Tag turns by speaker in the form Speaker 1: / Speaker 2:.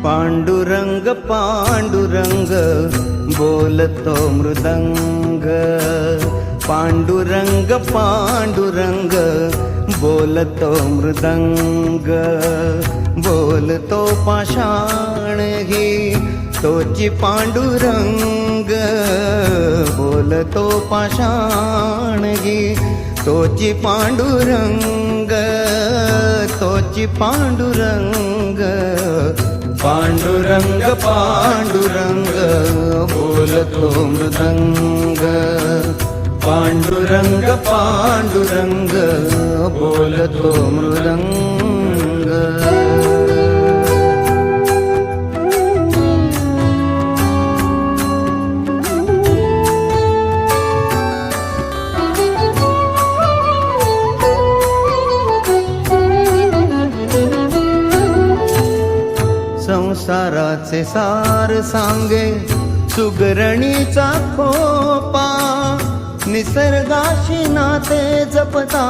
Speaker 1: पांडुरंग पांडुरंग बोलतो मृदंग, पांडुरंग पांडुरंग बोलतो मृदंग, बोलतो पाषाण ही तोची पांडुरंग, बोलतो पाषाण ही तोची पांडुरंग, तोची पांडुरंग. पांडुरंग पांडुरंग बोलतो मृदंग, पांडुरंग पांडुरंग बोलतो मृदंग. संसाराचे सार सांगे सुगरणीचा खोपा, निसर्गाशी नाते जपता